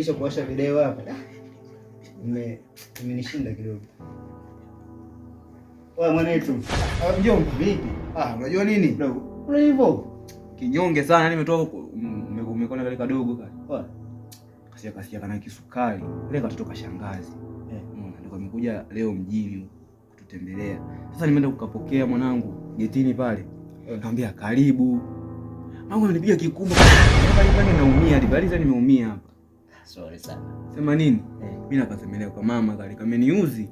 Kisha kuwasha video hapa. Imenishinda kidogo. Wewe mwanetu. Mjomba vipi? Unajua nini? Bro. Kuna hivyo. Kinyonge sana nimetoka umekona kale kadogo kale. Kasia kana kisukari. Ile katoto kashangazi. Ndio amekuja leo mjini kututembelea. Sasa nimeenda kukapokea mwanangu getini pale. Nikamwambia karibu. Mwanangu amenipiga kikumba. Pale naumia, bali sasa nimeumia hapa. Sorry sana. Sema nini? Mimi nakasemelea kwa mama kale kameniuzi.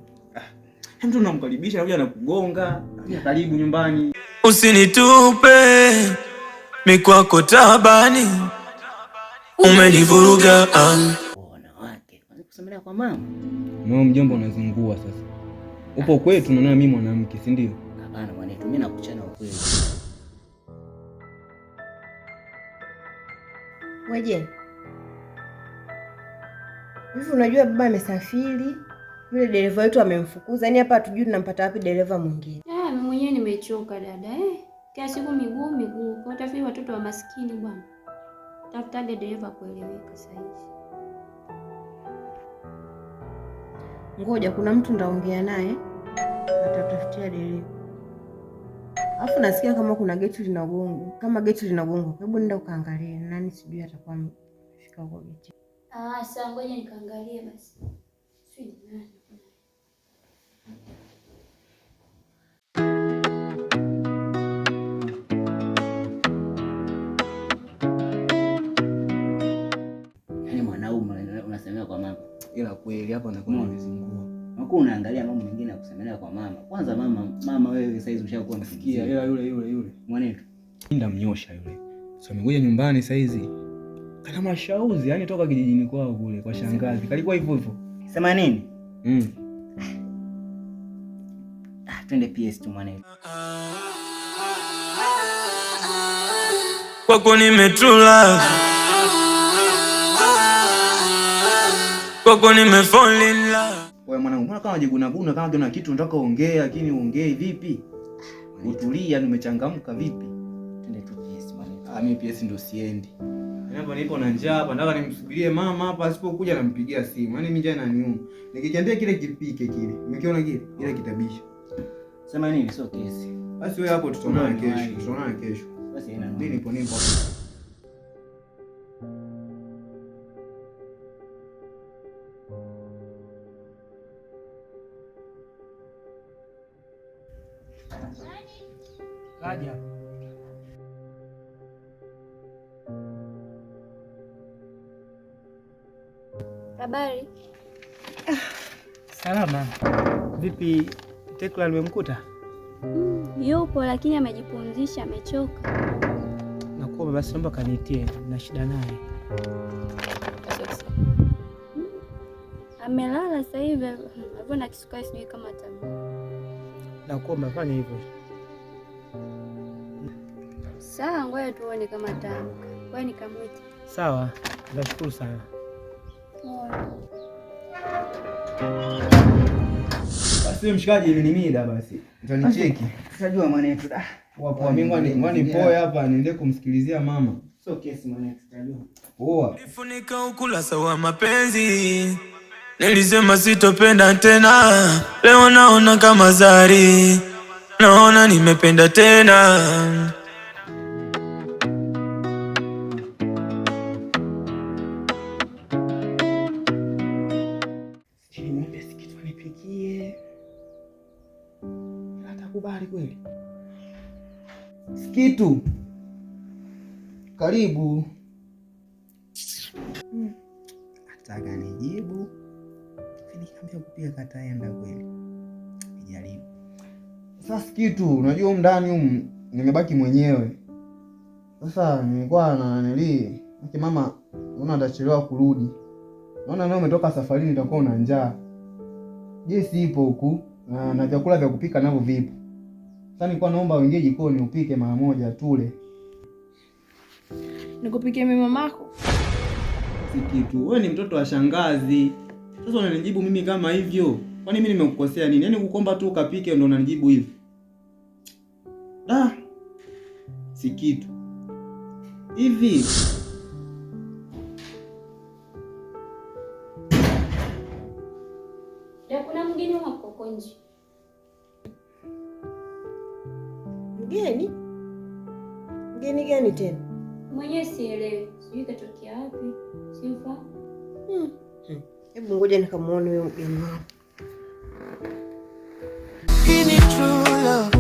Mtu unamkaribisha anakuja anakugonga. Karibu nyumbani. Usinitupe mikwako tabani. Umenivuruga wanawake. Kusemelea kwa mama. Mama mjomba unazungua sasa. Upo kwetu unaona mimi mwanamke, si ndio? Hapana mwanetu, mimi nakuchana ukweli. Weje. Hivi unajua baba amesafiri? Yule dereva wetu amemfukuza. Yaani hapa hatujui tunampata wapi dereva mwingine. Mimi mwenyewe nimechoka dada. Kila siku miguu. Kwa utafikiri watoto wa maskini bwana. Tafutage dereva kueleweka sasa hivi. Ngoja kuna mtu ndaongea naye. Atatafutia dereva. Alafu nasikia kama kuna geti linagongwa. Kama geti linagongwa, hebu nenda ukaangalie. Nani sijui atakuwa amefika huko geti. Sasa ngoja nikaangalie basi. Sijui nani. Yaani mwanaume unasemea kwa mama. Ila kweli hapa nakuwa nimezingua. Mko unaangalia mambo mengine ya kusemelea kwa mama. Kwanza mama wewe sasa hizi ushakuwa msikia. Ila yule. Mwanetu. Nda mnyosha yule. So amekuja nyumbani sasa hizi. Kana mashauzi, yani toka kijijini kwao kule kwa shangazi. Kalikuwa hivyo. Sema nini? Twende PS tu mwanetu. kwako nimetula, kwako nimefall in love. Wewe mwanangu, mbona kama unajiguna kama kuna kitu unataka ongea lakini ongei vipi? Utulia, nimechangamka vipi? Twende tu PS mwanetu. Mimi PS ndo siendi. Hapa nipo na njaa hapa, nataka nimsubirie mama hapa, asipokuja nampigia simu. Yaani mimi njaa inaniuma. Nikikiambia kile kipike kile. Umekiona kile? Ile kitabisha. Sema nini? Sio kesi. Basi wewe hapo tutaonana kesho. Tutaonana kesho. Basi ina nini? Nipo. Kaja. Habari? Salama. Vipi Tekla nimemkuta? Yupo lakini amejipumzisha, amechoka. Nakuomba basi naomba kanitie, na shida naye. Amelala sasa hivi, hivyo na kisukari sijui kama tamu. Nakuomba fanya hivyo. Sawa, ngoja tuone kama tamu. Wewe nikamwite. Sawa, nashukuru sana. Basi mshikaji, ili ni mida basi. Utanicheki. Tutajua mwanetu. Wapo mimi poe hapa niende kumsikilizia mama. Sio kesi mwanetu, tutajua. Poa. Nifunika ukurasa wa mapenzi. Nilisema sitopenda tena. Leo naona kama zari. Naona nimependa tena. Atakubali kweli? Sikitu. Karibu. Ataka nijibu. Nikamwambia kupika kataenda kweli. Nijaribu. Sasa Sikitu, unajua huko ndani huko nimebaki mwenyewe. Sasa nilikuwa na nili, mama unaona atachelewa kurudi. Naona leo umetoka safarini utakuwa una njaa. Je, sipo huku na vyakula vya kupika navyo vipo. Sasa nilikuwa naomba uingie jikoni upike mara moja tule. Nikupikie mimi mamako? Sikitu, wewe ni mtoto wa shangazi. Sasa unanijibu mimi kama hivyo? Kwani mimi nimekukosea nini? Yaani kukomba tu ukapike ndio unanijibu hivi? Sikitu. Hivi. Mgeni? Mgeni gani tena? Mwenyewe sielewi. Sijui katokea wapi. Simfahamu. Hebu ngoja nikamuone huyo mgeni wangu. Hii ni true love.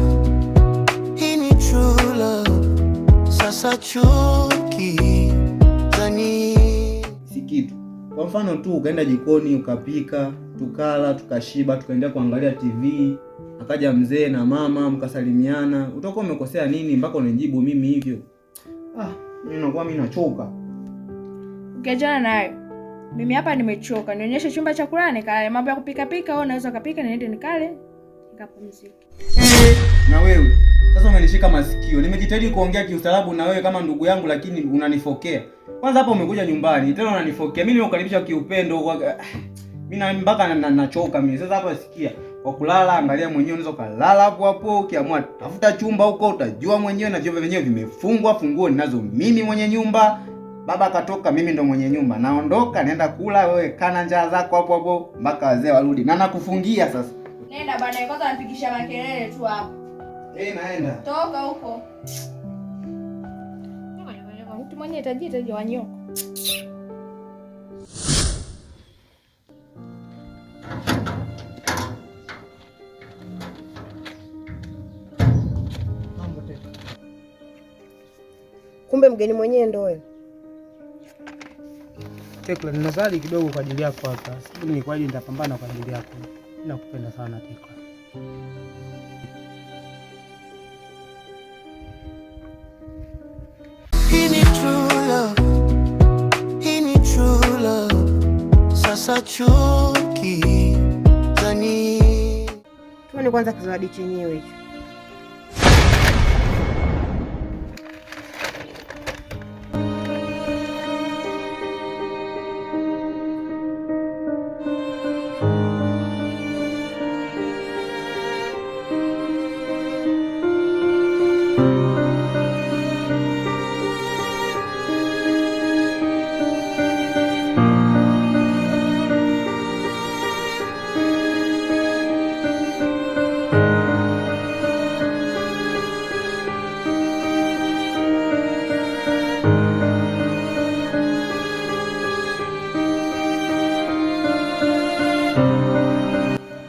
Hii ni true love. Sasa chuki zani si kitu. Kwa mfano tu ukaenda jikoni ukapika, tukala, tukashiba, tukaenda kuangalia TV, akaja mzee na mama mkasalimiana, utakuwa umekosea nini mpaka unijibu mimi hivyo? Mimi nachoka. Ukijana nayo. Mimi hapa nimechoka. Nionyeshe chumba cha kulala nikale. Mambo ya kupika pika au unaweza kupika niende nikale nikapumzike. Na wewe sasa umenishika masikio. Nimejitahidi kuongea kiustaarabu na wewe kama ndugu yangu, lakini unanifokea. Kwanza hapa umekuja nyumbani, tena unanifokea. Mimi nimekukaribisha kiupendo. Mimi mpaka nachoka mimi. Sasa hapa sikia. Kwa kulala angalia mwenyewe, unaweza kulala hapo hapo, ukiamua tafuta chumba huko utajua mwenyewe, na vyombo vyenyewe vimefungwa, funguo ninazo mimi mwenye nyumba. Baba katoka, mimi ndo mwenye nyumba. Naondoka naenda kula, wewe kana njaa zako hapo hapo mpaka wazee warudi. Na nakufungia sasa. Nenda bana, kwanza anapigisha makelele tu hapo. Naenda. Toka huko. Mtu mwenye tajiri wanyoko. Kumbe mgeni mwenyewe ndo wewe. Tekla, ninazali kidogo kwa ajili yako hapa. Sijui ni kwa ajili nitapambana kwa ajili yako. Nakupenda sana Tekla. Hii ni true love. Hii ni true love. Sasa chuki zani Tuone kwanza kizawadi chenyewe hicho.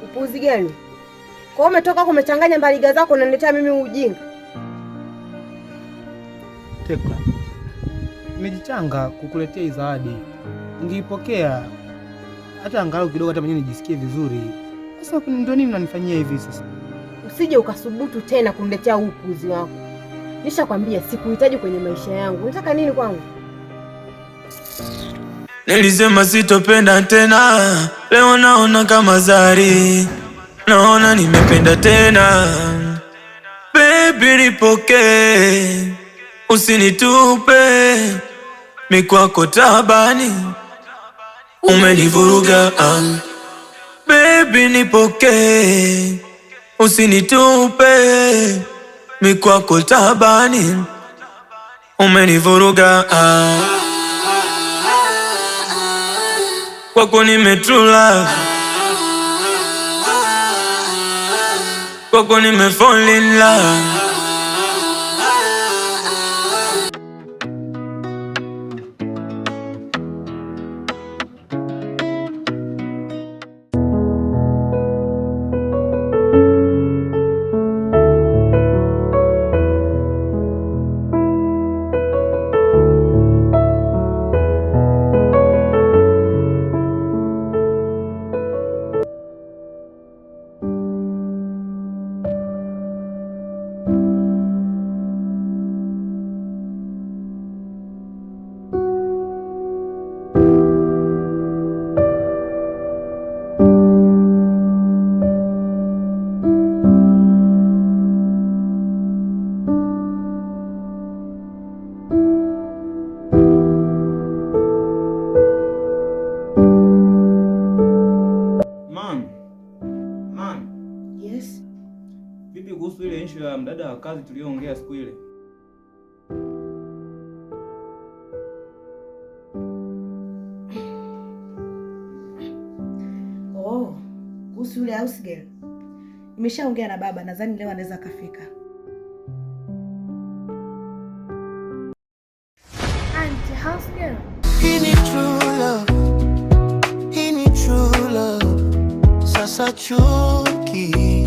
Upuzi gani? Kwa umetoka kumechanganya mbaliga zako unaniletea mimi ujinga. Tekla, nimejichanga kukuletea hii zawadi. Ningeipokea hata angalau kidogo, hata mwenyewe nijisikie vizuri. Sasa ndio nini unanifanyia hivi sasa? Usije ukasubutu tena kuniletea upuzi wako. Nishakwambia sikuhitaji kwenye maisha yangu. Unataka nini kwangu? Nilisema sitopenda tena, leo naona kama zari, naona nimependa tena. Baby nipokee, usinitupe, mikwako tabani, umenivuruga. Baby nipokee, usinitupe, mikwako tabani, umenivuruga. Kwako nimetrula, kwako nimefall in love. Vipi kuhusu ile issue ya mdada wa kazi tuliyoongea siku ile? Kuhusu yule house girl. Nimeshaongea na baba, nadhani leo anaweza kafika. house girl. Hii ni true love, hii ni true love. Sasa chuki